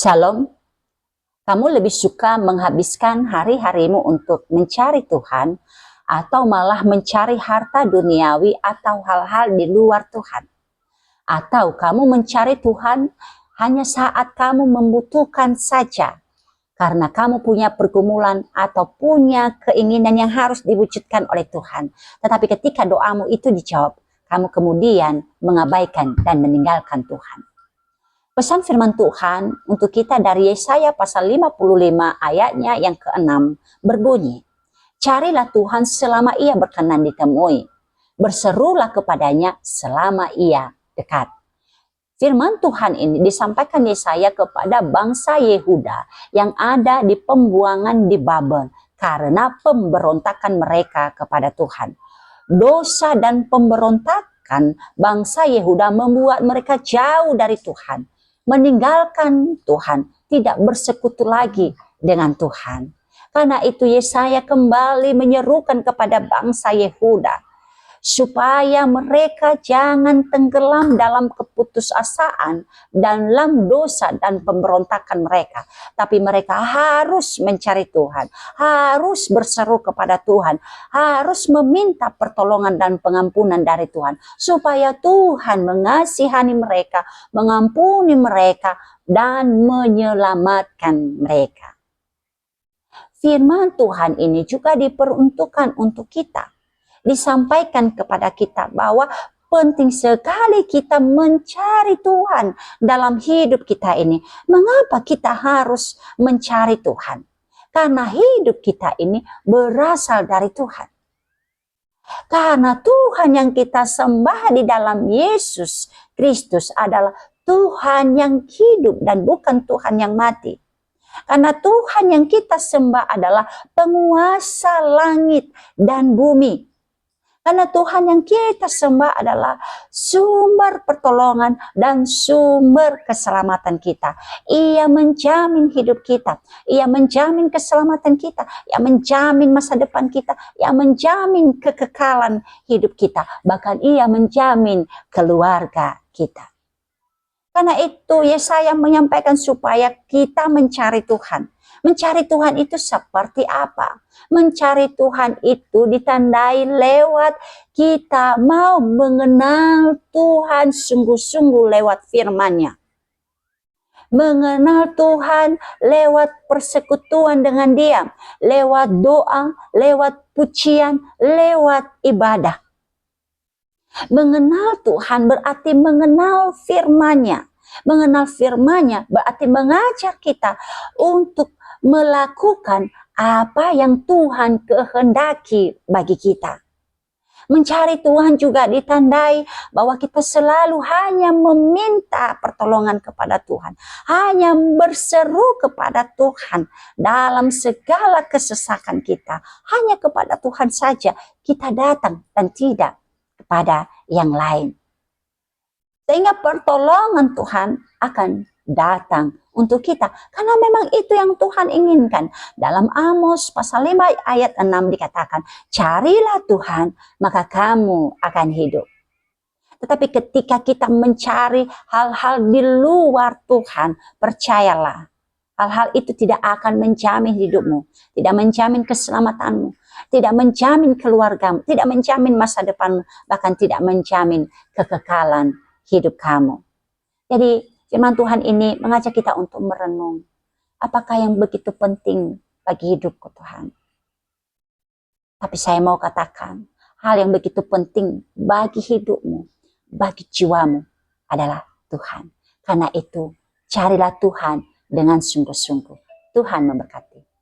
Shalom, kamu lebih suka menghabiskan hari-harimu untuk mencari Tuhan atau malah mencari harta duniawi atau hal-hal di luar Tuhan? Atau kamu mencari Tuhan hanya saat kamu membutuhkan saja karena kamu punya pergumulan atau punya keinginan yang harus diwujudkan oleh Tuhan. Tetapi ketika doamu itu dijawab, kamu kemudian mengabaikan dan meninggalkan Tuhan. Pesan firman Tuhan untuk kita dari Yesaya pasal 55 ayatnya yang ke-6 berbunyi, carilah Tuhan selama ia berkenan ditemui, berserulah kepadanya selama ia dekat. Firman Tuhan ini disampaikan Yesaya kepada bangsa Yehuda yang ada di pembuangan di Babel karena pemberontakan mereka kepada Tuhan. Dosa dan pemberontakan bangsa Yehuda membuat mereka jauh dari Tuhan, meninggalkan Tuhan, tidak bersekutu lagi dengan Tuhan. Karena itu Yesaya kembali menyerukan kepada bangsa Yehuda supaya mereka jangan tenggelam dalam keputusasaan, dalam dosa dan pemberontakan mereka. Tapi mereka harus mencari Tuhan, harus berseru kepada Tuhan, harus meminta pertolongan dan pengampunan dari Tuhan. Supaya Tuhan mengasihani mereka, mengampuni mereka, dan menyelamatkan mereka. Firman Tuhan ini juga diperuntukkan untuk kita. Disampaikan kepada kita bahwa penting sekali kita mencari Tuhan dalam hidup kita ini. Mengapa kita harus mencari Tuhan? Karena hidup kita ini berasal dari Tuhan. Karena Tuhan yang kita sembah di dalam Yesus Kristus adalah Tuhan yang hidup dan bukan Tuhan yang mati. Karena Tuhan yang kita sembah adalah penguasa langit dan bumi. Karena Tuhan yang kita sembah adalah sumber pertolongan dan sumber keselamatan kita. Ia menjamin hidup kita. Ia menjamin keselamatan kita. Ia menjamin masa depan kita. Ia menjamin kekekalan hidup kita. Bahkan ia menjamin keluarga kita. Karena itu Yesaya menyampaikan supaya kita mencari Tuhan. Mencari Tuhan itu seperti apa? Mencari Tuhan itu ditandai lewat kita mau mengenal Tuhan sungguh-sungguh lewat firman-Nya. Mengenal Tuhan lewat persekutuan dengan Dia, lewat doa, lewat pujian, lewat ibadah. Mengenal Tuhan berarti mengenal firman-Nya. Mengenal firman-Nya berarti mengajar kita untuk melakukan apa yang Tuhan kehendaki bagi kita. Mencari Tuhan juga ditandai bahwa kita selalu hanya meminta pertolongan kepada Tuhan. Hanya berseru kepada Tuhan dalam segala kesesakan kita. Hanya kepada Tuhan saja kita datang dan tidak kepada yang lain. Sehingga pertolongan Tuhan akan datang untuk kita. Karena memang itu yang Tuhan inginkan. Dalam Amos pasal 5 ayat 6 dikatakan, carilah Tuhan maka kamu akan hidup. Tetapi ketika kita mencari hal-hal di luar Tuhan, percayalah, hal-hal itu tidak akan menjamin hidupmu, tidak menjamin keselamatanmu, tidak menjamin keluargamu, tidak menjamin masa depanmu, bahkan tidak menjamin kekekalan hidup kamu. Jadi firman Tuhan ini mengajak kita untuk merenung. Apakah yang begitu penting bagi hidupku Tuhan? Tapi saya mau katakan, hal yang begitu penting bagi hidupmu, bagi jiwamu adalah Tuhan. Karena itu, carilah Tuhan dengan sungguh-sungguh. Tuhan memberkati.